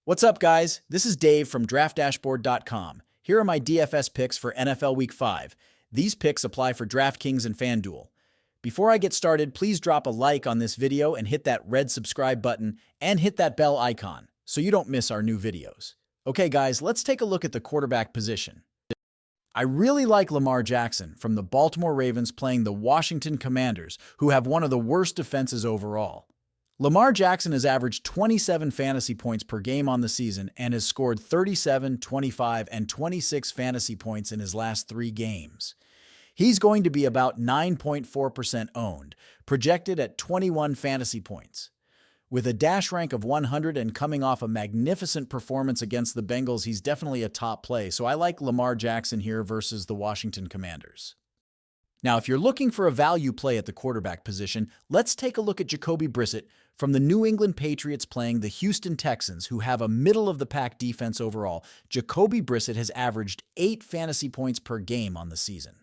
What's up, guys? This is Dave from DraftDashboard.com. Here are my DFS picks for NFL Week 5. These picks apply for DraftKings and FanDuel. Before I get started, please drop a like on this video and hit that red subscribe button and hit that bell icon so you don't miss our new videos. Okay, guys, let's take a look at the quarterback position. I really like Lamar Jackson from the Baltimore Ravens playing the Washington Commanders, who have one of the worst defenses overall. Lamar Jackson has averaged 27 fantasy points per game on the season and has scored 37, 25, and 26 fantasy points in his last 3 games. He's going to be about 9.4% owned, projected at 21 fantasy points. With a dash rank of 100 and coming off a magnificent performance against the Bengals, he's definitely a top play, so I like Lamar Jackson here versus the Washington Commanders. Now, if you're looking for a value play at the quarterback position, let's take a look at Jacoby Brissett from the New England Patriots playing the Houston Texans, who have a middle-of-the-pack defense overall. Jacoby Brissett has averaged 8 fantasy points per game on the season.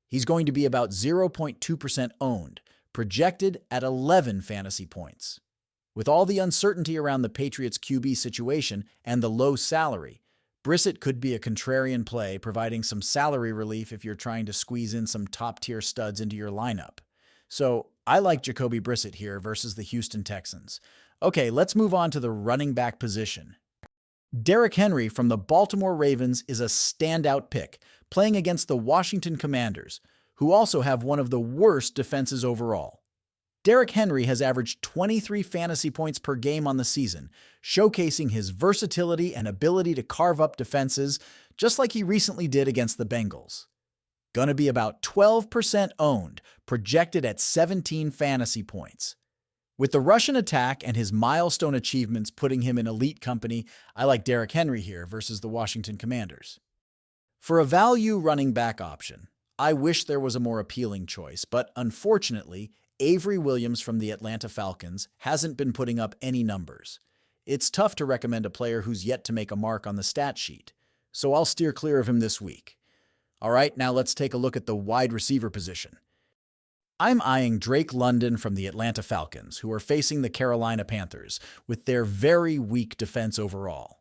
He's going to be about 0.2% owned, projected at 11 fantasy points. With all the uncertainty around the Patriots' QB situation and the low salary, Brissett could be a contrarian play, providing some salary relief if you're trying to squeeze in some top-tier studs into your lineup. So I like Jacoby Brissett here versus the Houston Texans. Okay, let's move on to the running back position. Derrick Henry from the Baltimore Ravens is a standout pick, playing against the Washington Commanders, who also have one of the worst defenses overall. Derrick Henry has averaged 23 fantasy points per game on the season, showcasing his versatility and ability to carve up defenses, just like he recently did against the Bengals. Gonna be about 12% owned, projected at 17 fantasy points. With the Russian attack and his milestone achievements putting him in elite company, I like Derrick Henry here versus the Washington Commanders. For a value running back option, I wish there was a more appealing choice, but unfortunately, Avery Williams from the Atlanta Falcons hasn't been putting up any numbers. It's tough to recommend a player who's yet to make a mark on the stat sheet, so I'll steer clear of him this week. All right, now let's take a look at the wide receiver position. I'm eyeing Drake London from the Atlanta Falcons, who are facing the Carolina Panthers, with their very weak defense overall.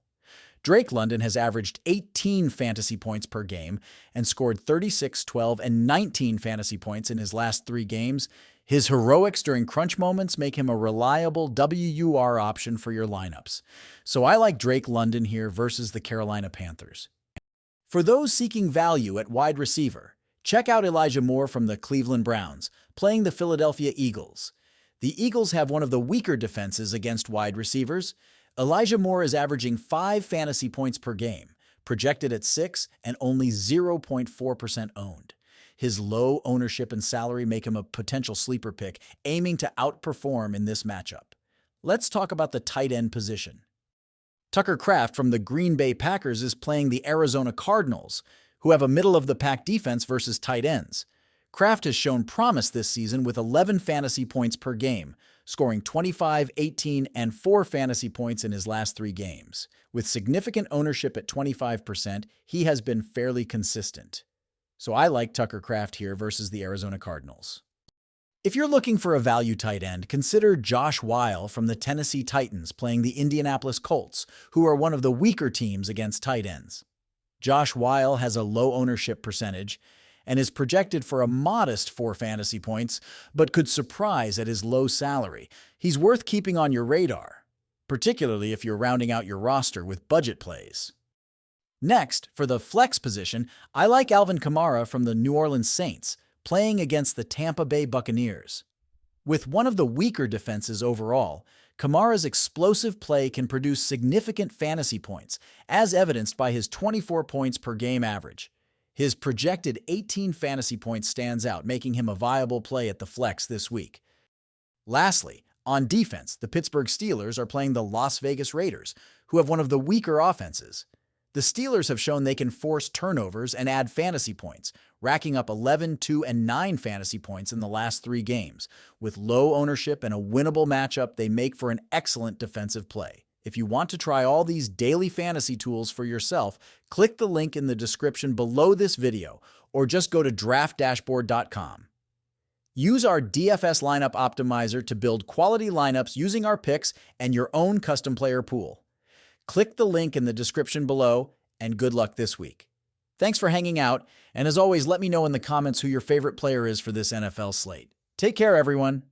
Drake London has averaged 18 fantasy points per game and scored 36, 12, and 19 fantasy points in his last 3 games. His heroics during crunch moments make him a reliable WR option for your lineups. So I like Drake London here versus the Carolina Panthers. For those seeking value at wide receiver, check out Elijah Moore from the Cleveland Browns, playing the Philadelphia Eagles. The Eagles have one of the weaker defenses against wide receivers. Elijah Moore is averaging 5 fantasy points per game, projected at 6 and only 0.4% owned. His low ownership and salary make him a potential sleeper pick, aiming to outperform in this matchup. Let's talk about the tight end position. Tucker Kraft from the Green Bay Packers is playing the Arizona Cardinals, who have a middle-of-the-pack defense versus tight ends. Kraft has shown promise this season with 11 fantasy points per game, scoring 25, 18, and 4 fantasy points in his last 3 games. With significant ownership at 25%, he has been fairly consistent. So I like Tucker Kraft here versus the Arizona Cardinals. If you're looking for a value tight end, consider Josh Whyle from the Tennessee Titans playing the Indianapolis Colts, who are one of the weaker teams against tight ends. Josh Whyle has a low ownership percentage and is projected for a modest 4 fantasy points, but could surprise at his low salary. He's worth keeping on your radar, particularly if you're rounding out your roster with budget plays. Next, for the flex position, I like Alvin Kamara from the New Orleans Saints, playing against the Tampa Bay Buccaneers. With one of the weaker defenses overall, Kamara's explosive play can produce significant fantasy points, as evidenced by his 24 points per game average. His projected 18 fantasy points stands out, making him a viable play at the flex this week. Lastly, on defense, the Pittsburgh Steelers are playing the Las Vegas Raiders, who have one of the weaker offenses. The Steelers have shown they can force turnovers and add fantasy points, racking up 11, 2, and 9 fantasy points in the last 3 games. With low ownership and a winnable matchup, they make for an excellent defensive play. If you want to try all these daily fantasy tools for yourself, click the link in the description below this video, or just go to DraftDashboard.com. Use our DFS lineup optimizer to build quality lineups using our picks and your own custom player pool. Click the link in the description below, and good luck this week. Thanks for hanging out, and as always, let me know in the comments who your favorite player is for this NFL slate. Take care, everyone.